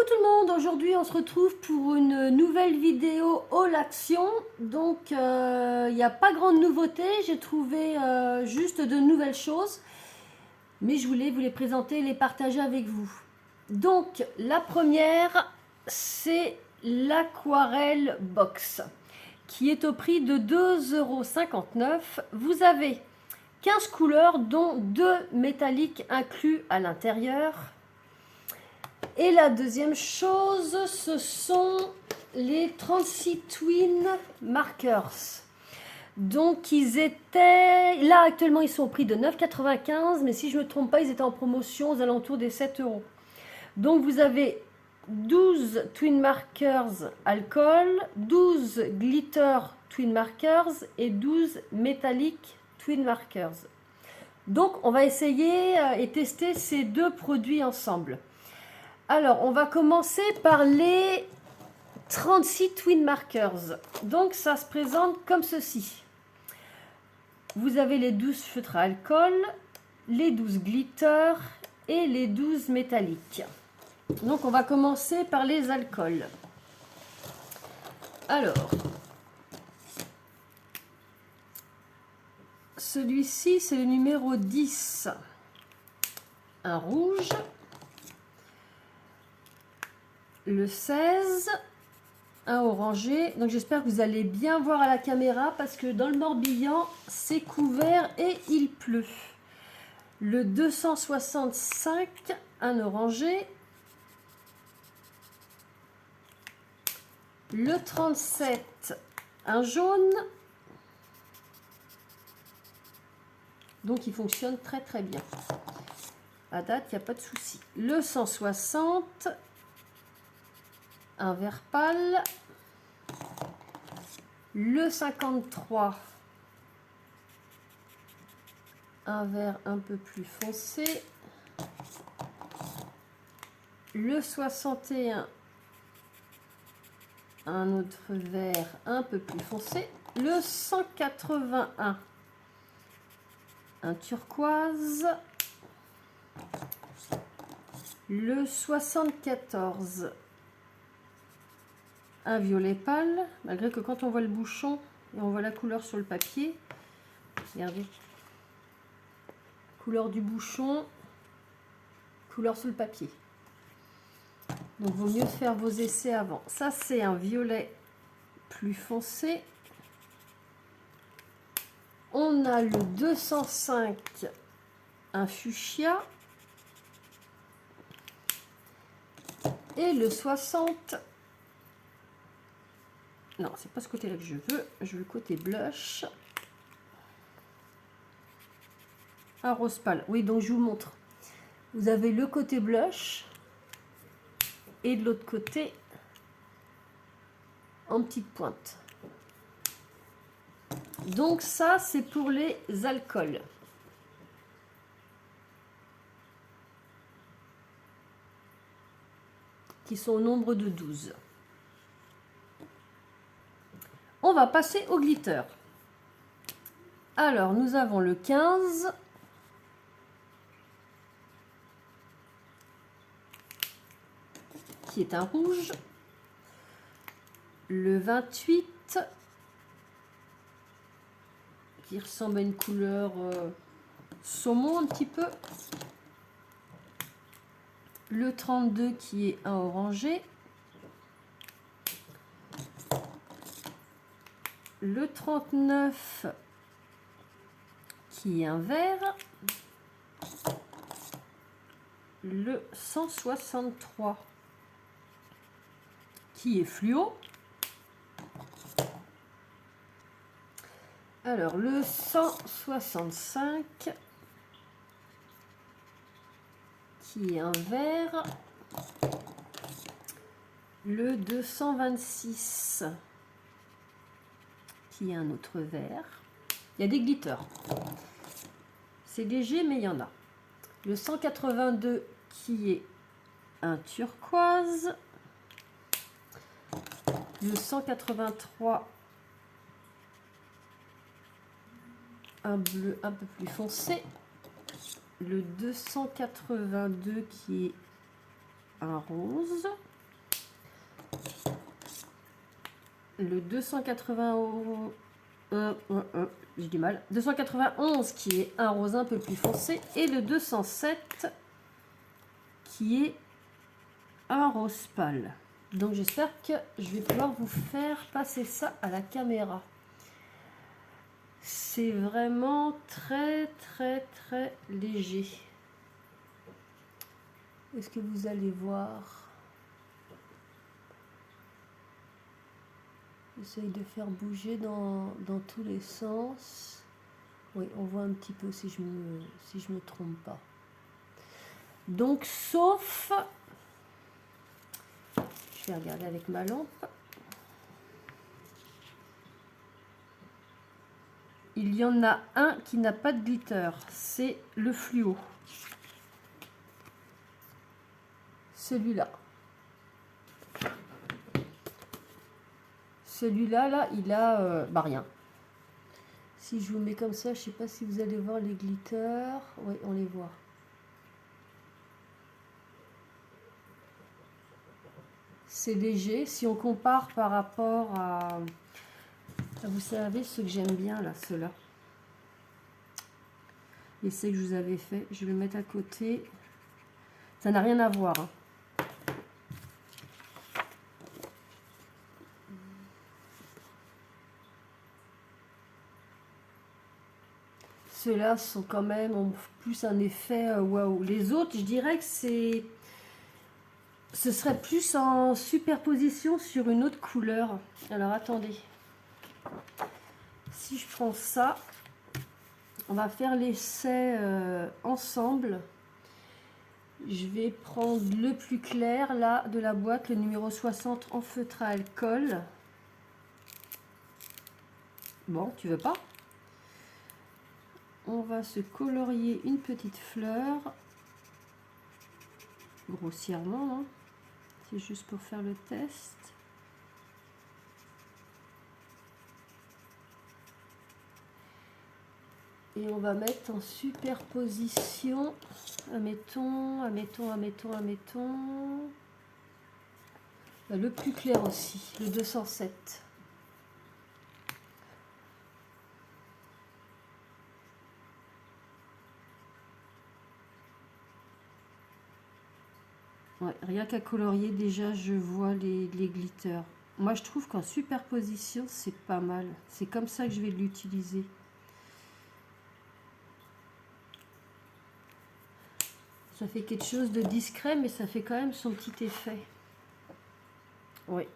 Coucou tout le monde, aujourd'hui on se retrouve pour une nouvelle vidéo Haul Action. Donc il n'y a pas grande nouveauté, j'ai trouvé juste de nouvelles choses. Mais je voulais vous les présenter et les partager avec vous. Donc la première, c'est l'Aquarelle Box, qui est au prix de 2,59 €. Vous avez 15 couleurs, dont 2 métalliques inclus à l'intérieur. Et la deuxième chose, ce sont les 36 Twin Markers. Donc ils étaient, là actuellement ils sont au prix de 9,95 €, mais si je ne me trompe pas, ils étaient en promotion aux alentours des 7 €. Donc vous avez 12 Twin Markers alcool, 12 glitter Twin Markers et 12 métalliques Twin Markers. Donc on va essayer et tester ces deux produits ensemble. Alors, on va commencer par les 36 Twin Markers. Donc, ça se présente comme ceci. Vous avez les 12 feutres à alcool, les 12 glitter et les 12 métalliques. Donc, on va commencer par les alcools. Alors, celui-ci, c'est le numéro 10. Un rouge. Le 16, un orangé. Donc j'espère que vous allez bien voir à la caméra parce que dans le Morbihan, c'est couvert et il pleut. Le 265, un orangé. Le 37, un jaune. Donc il fonctionne très très bien. À date, il n'y a pas de souci. Le 160, un vert pâle. Le 53, un vert un peu plus foncé. Le 61, un autre vert un peu plus foncé. Le 181, un turquoise. Le 74, un violet pâle, malgré que quand on voit le bouchon et on voit la couleur sur le papier, regardez, couleur du bouchon, couleur sur le papier. Donc, vaut mieux faire vos essais avant. Ça, c'est un violet plus foncé. On a le 205, un fuchsia. Et le 60, non, c'est pas ce côté-là que je veux le côté blush. Un rose pâle. Oui, donc je vous montre. Vous avez le côté blush et de l'autre côté en petite pointe. Donc ça, c'est pour les alcools. Qui sont au nombre de 12. On va passer au glitter. Alors, nous avons le 15. Qui est un rouge. Le 28. Qui ressemble à une couleur saumon un petit peu. Le 32 qui est un orangé. Le 39 qui est un vert. Le 163 qui est fluo. Alors le 165 qui est un vert. Le 226 qui est un autre vert. Il y a des glitters. C'est léger, mais il y en a. Le 182 qui est un turquoise. Le 183, un bleu un peu plus foncé. Le 282 qui est un rose. le 291, j'ai du mal, 291 qui est un rose un peu plus foncé et le 207 qui est un rose pâle. Donc j'espère que je vais pouvoir vous faire passer ça à la caméra. C'est vraiment très très très léger. Est-ce que vous allez voir? J'essaye de faire bouger dans tous les sens. Oui, on voit un petit peu si je me trompe pas. Donc, sauf... Je vais regarder avec ma lampe. Il y en a un qui n'a pas de glitter. C'est le fluo. Celui-là. Celui-là, là, il a rien. Si je vous mets comme ça, je ne sais pas si vous allez voir les glitters. Oui, on les voit. C'est léger. Si on compare par rapport à... Vous savez, ce que j'aime bien, là, ceux-là. Et c'est que je vous avais fait. Je vais le mettre à côté. Ça n'a rien à voir. Hein. Ceux-là sont quand même ont plus un effet waouh. Les autres, je dirais que ce serait plus en superposition sur une autre couleur. Alors attendez. Si je prends ça, on va faire l'essai ensemble. Je vais prendre le plus clair là de la boîte, le numéro 60 en feutre à alcool. Bon, tu veux pas? On va se colorier une petite fleur. Grossièrement, hein. C'est juste pour faire le test. Et on va mettre en superposition, admettons, le plus clair aussi, le 207. Ouais, rien qu'à colorier, déjà, je vois les glitters. Moi, je trouve qu'en superposition, c'est pas mal. C'est comme ça que je vais l'utiliser. Ça fait quelque chose de discret, mais ça fait quand même son petit effet. Oui.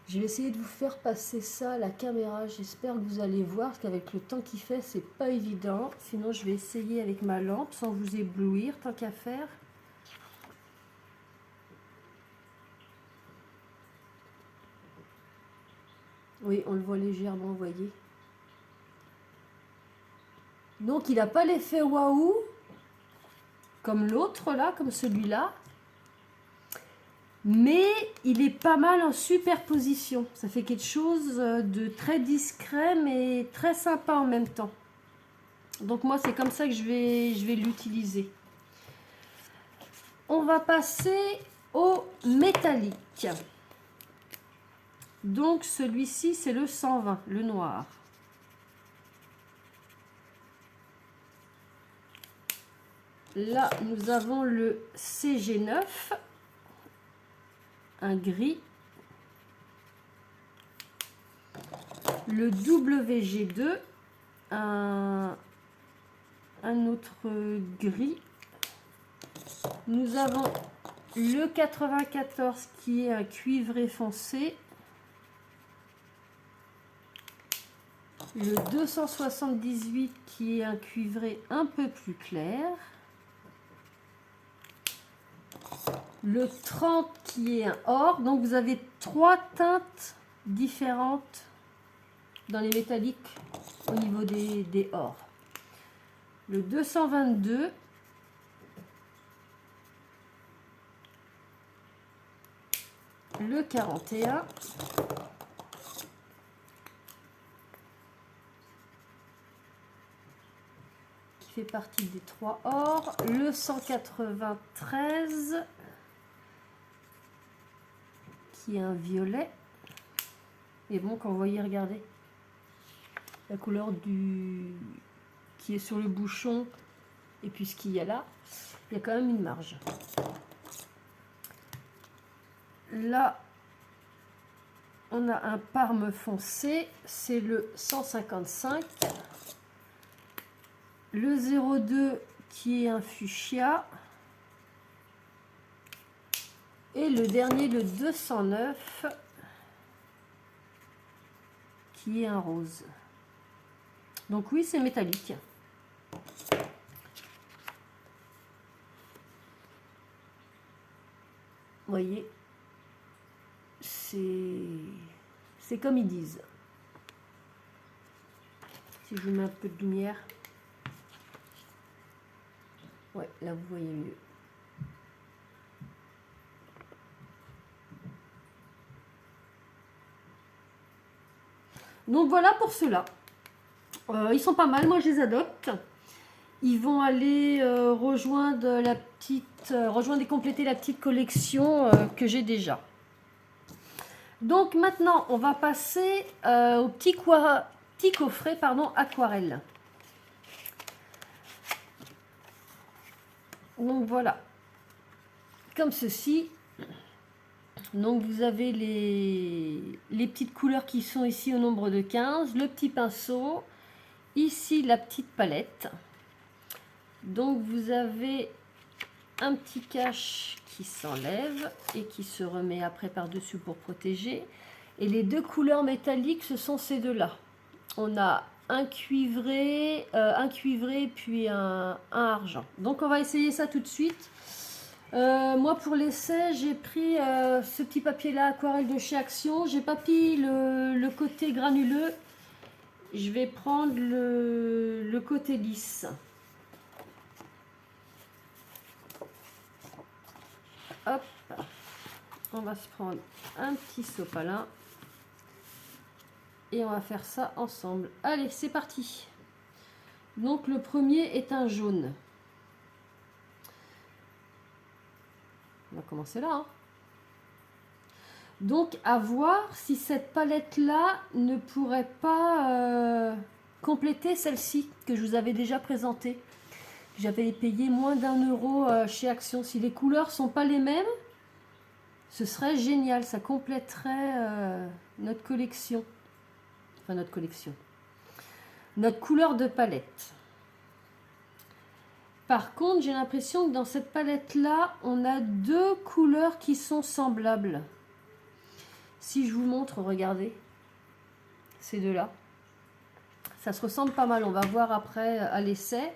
Je vais essayer de vous faire passer ça à la caméra. J'espère que vous allez voir, parce qu'avec le temps qu'il fait, c'est pas évident. Sinon, je vais essayer avec ma lampe, sans vous éblouir, tant qu'à faire. Oui, on le voit légèrement, vous voyez. Donc, il n'a pas l'effet waouh, comme l'autre là, comme celui-là. Mais il est pas mal en superposition. Ça fait quelque chose de très discret, mais très sympa en même temps. Donc moi, c'est comme ça que je vais l'utiliser. On va passer au métallique. Donc celui-ci, c'est le 120, le noir. Là, nous avons le CG9, un gris. Le WG2, un autre gris. Nous avons le 94 qui est un cuivré foncé. Le 278 qui est un cuivré un peu plus clair. Le 30 qui est un or. Donc vous avez 3 teintes différentes dans les métalliques au niveau des ors. Le 222. Le 41. Qui fait partie des 3 ors. Le 193. Qui est un violet. Et bon, quand vous voyez, regardez, la couleur qui est sur le bouchon et puis ce qu'il y a là, il y a quand même une marge. Là, on a un parme foncé, c'est le 155. Le 02 qui est un fuchsia. Et le dernier, le 209, qui est un rose. Donc oui, c'est métallique. Vous voyez, c'est comme ils disent. Si je vous mets un peu de lumière. Ouais, là vous voyez mieux. Donc voilà pour ceux-là. Ils sont pas mal, moi je les adopte. Ils vont aller rejoindre et compléter la petite collection que j'ai déjà. Donc maintenant, on va passer au petit coffret aquarelle. Donc voilà, comme ceci. Donc vous avez les petites couleurs qui sont ici au nombre de 15, le petit pinceau, ici la petite palette. Donc vous avez un petit cache qui s'enlève et qui se remet après par-dessus pour protéger. Et les deux couleurs métalliques, ce sont ces deux-là. On a un cuivré puis un argent. Donc on va essayer ça tout de suite. Moi pour l'essai j'ai pris ce petit papier là aquarelle de chez Action. J'ai pas pris le côté granuleux, je vais prendre le côté lisse. Hop, on va se prendre un petit sopalin et on va faire ça ensemble. Allez, c'est parti. Donc le premier est un jaune. On va commencer là. Hein. Donc à voir si cette palette là ne pourrait pas compléter celle-ci que je vous avais déjà présentée. J'avais payé moins d'1 € chez Action. Si les couleurs sont pas les mêmes, ce serait génial. Ça compléterait notre collection. Enfin notre collection. Notre couleur de palette. Par contre, j'ai l'impression que dans cette palette-là, on a deux couleurs qui sont semblables. Si je vous montre, regardez, ces deux-là. Ça se ressemble pas mal, on va voir après à l'essai.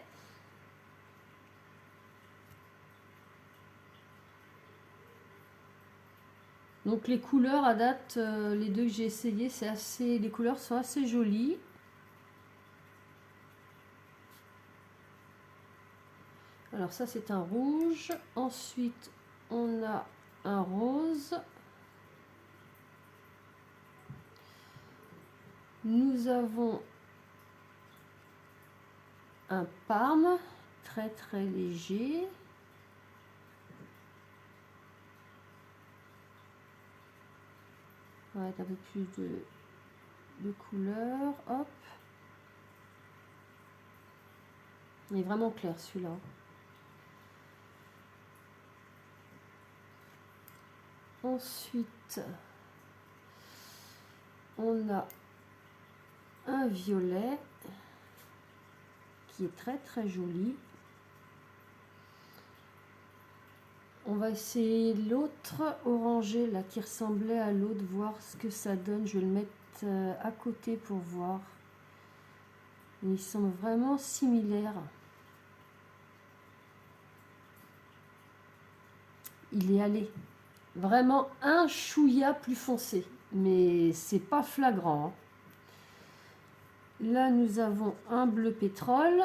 Donc les couleurs à date, les deux que j'ai essayé, les couleurs sont assez jolies. Alors ça c'est un rouge, ensuite on a un rose. Nous avons un parme très très léger. On va mettre un peu plus de couleur. Hop. Il est vraiment clair celui-là. Ensuite, on a un violet qui est très très joli. On va essayer l'autre orangé là qui ressemblait à l'autre, voir ce que ça donne. Je vais le mettre à côté pour voir. Ils sont vraiment similaires. Il est allé vraiment un chouïa plus foncé, mais c'est pas flagrant. Hein. Là, nous avons un bleu pétrole.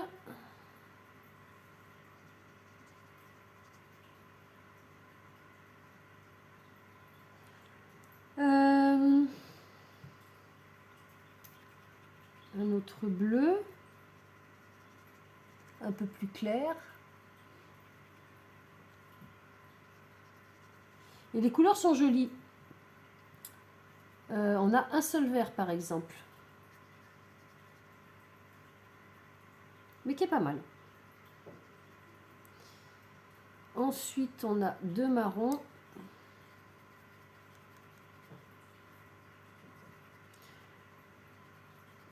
Un autre bleu, un peu plus clair. Et les couleurs sont jolies. On a un seul vert par exemple. Mais qui est pas mal. Ensuite, on a 2 marrons.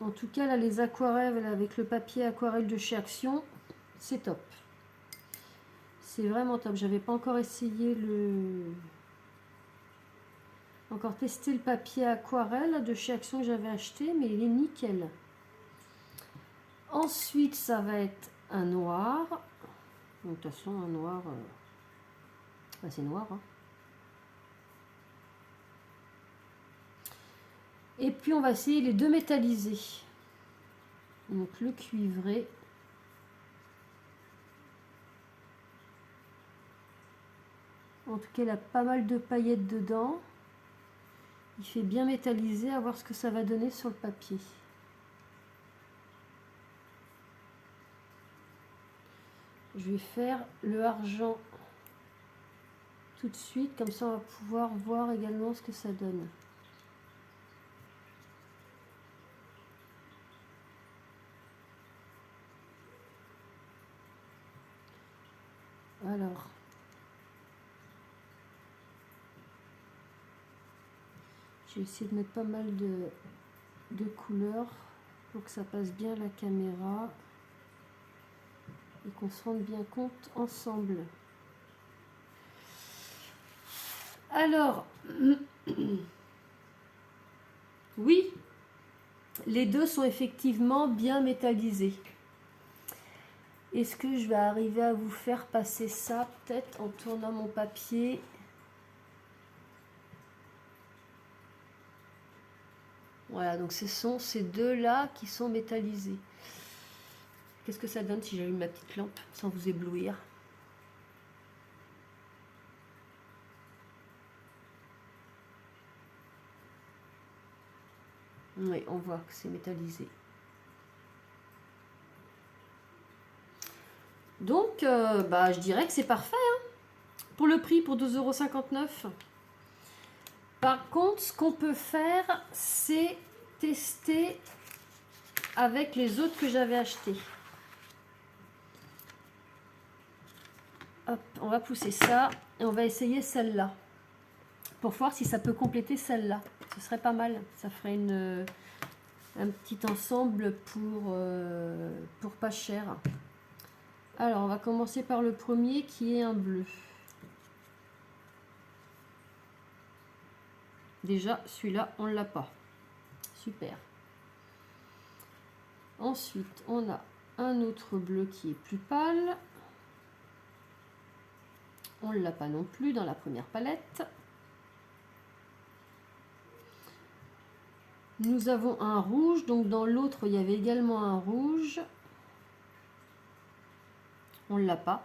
En tout cas, là, les aquarelles avec le papier aquarelle de chez Action, c'est top. C'est vraiment top. J'avais pas encore essayé encore testé le papier aquarelle de chez Action que j'avais acheté, mais il est nickel. Ensuite, ça va être un noir. Donc, de toute façon, un noir, c'est noir. Hein. Et puis, on va essayer les deux métallisés. Donc, le cuivré. En tout cas, il a pas mal de paillettes dedans. Il fait bien métallisé, à voir ce que ça va donner sur le papier. Je vais faire le argent tout de suite, comme ça on va pouvoir voir également ce que ça donne. Alors, j'ai essayé de mettre pas mal de couleurs pour que ça passe bien à la caméra et qu'on se rende bien compte ensemble. Alors, oui, les deux sont effectivement bien métallisés. Est-ce que je vais arriver à vous faire passer ça peut-être en tournant mon papier ? Voilà, donc ce sont ces deux-là qui sont métallisés. Qu'est-ce que ça donne si j'allume ma petite lampe sans vous éblouir ? Oui, on voit que c'est métallisé. Donc, je dirais que c'est parfait. Hein, pour le prix, pour 2,59 €. Par contre, ce qu'on peut faire, c'est tester avec les autres que j'avais achetés. Hop, on va pousser ça et on va essayer celle-là. Pour voir si ça peut compléter celle-là. Ce serait pas mal. Ça ferait un petit ensemble pour pas cher. Alors, on va commencer par le premier qui est un bleu. Déjà, celui-là, on ne l'a pas. Super. Ensuite, on a un autre bleu qui est plus pâle. On ne l'a pas non plus dans la première palette. Nous avons un rouge, donc dans l'autre, il y avait également un rouge. On ne l'a pas.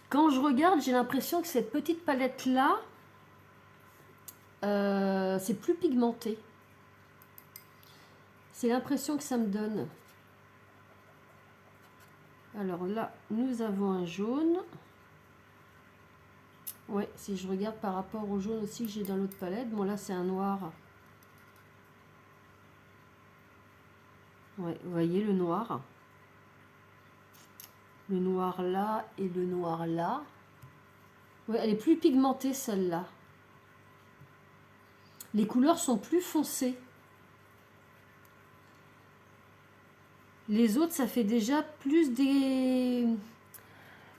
Quand je regarde, j'ai l'impression que cette petite palette-là, c'est plus pigmenté. C'est l'impression que ça me donne. Alors là, nous avons un jaune. Ouais, si je regarde par rapport au jaune aussi que j'ai dans l'autre palette. Bon, là, c'est un noir. Ouais, vous voyez le noir. Le noir là et le noir là. Ouais, elle est plus pigmentée, celle-là. Les couleurs sont plus foncées. Les autres, ça fait déjà plus des...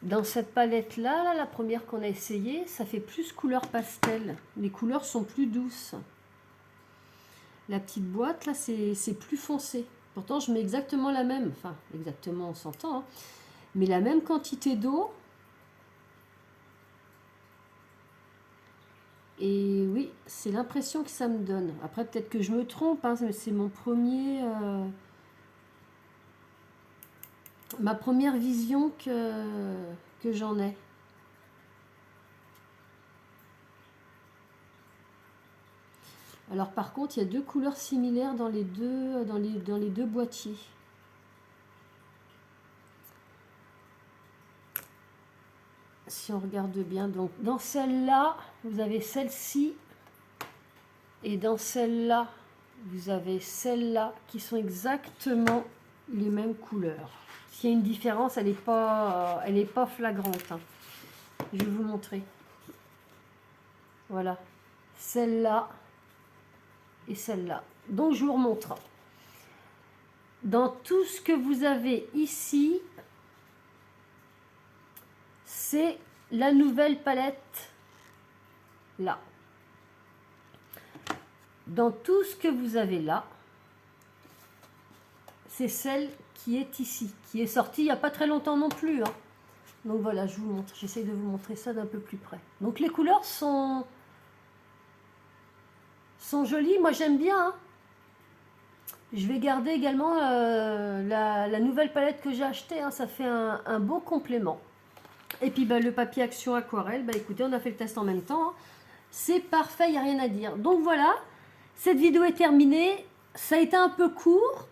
Dans cette palette-là, là, la première qu'on a essayée, ça fait plus couleur pastel. Les couleurs sont plus douces. La petite boîte, là, c'est plus foncé. Pourtant, je mets exactement la même. Enfin, exactement, on s'entend. Hein, mais la même quantité d'eau. Et oui, c'est l'impression que ça me donne. Après, peut-être que je me trompe. Hein, c'est mon premier... ma première vision que j'en ai. Alors par contre, il y a deux couleurs similaires dans les deux boîtiers. Si on regarde bien, donc dans celle-là, vous avez celle-ci Et dans celle-là, vous avez celles-là qui sont exactement les mêmes couleurs. S'il y a une différence, elle n'est pas flagrante. Hein. Je vais vous montrer. Voilà. Celle-là et celle-là. Donc, je vous remontre. Dans tout ce que vous avez ici, c'est la nouvelle palette là. Dans tout ce que vous avez là, c'est celle qui est ici, qui est sortie il n'y a pas très longtemps non plus. Hein. Donc voilà, je vous montre. J'essaie de vous montrer ça d'un peu plus près. Donc les couleurs sont jolies. Moi j'aime bien. Hein. Je vais garder également la nouvelle palette que j'ai achetée. Hein. Ça fait un beau complément. Et puis le papier action aquarelle. Écoutez, on a fait le test en même temps. Hein. C'est parfait, il n'y a rien à dire. Donc voilà. Cette vidéo est terminée, ça a été un peu court,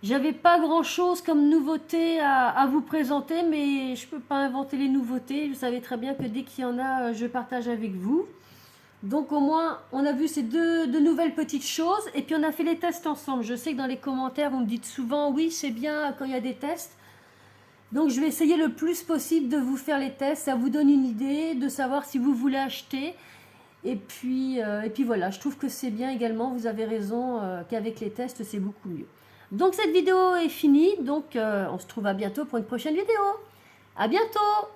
j'avais pas grand chose comme nouveauté à vous présenter, mais je peux pas inventer les nouveautés, vous savez très bien que dès qu'il y en a, je partage avec vous. Donc au moins, on a vu ces deux nouvelles petites choses, et puis on a fait les tests ensemble. Je sais que dans les commentaires, vous me dites souvent, oui c'est bien quand il y a des tests. Donc je vais essayer le plus possible de vous faire les tests, ça vous donne une idée, de savoir si vous voulez acheter. Et puis voilà, je trouve que c'est bien également, vous avez raison, qu'avec les tests, c'est beaucoup mieux. Donc cette vidéo est finie, donc on se trouve à bientôt pour une prochaine vidéo. À bientôt!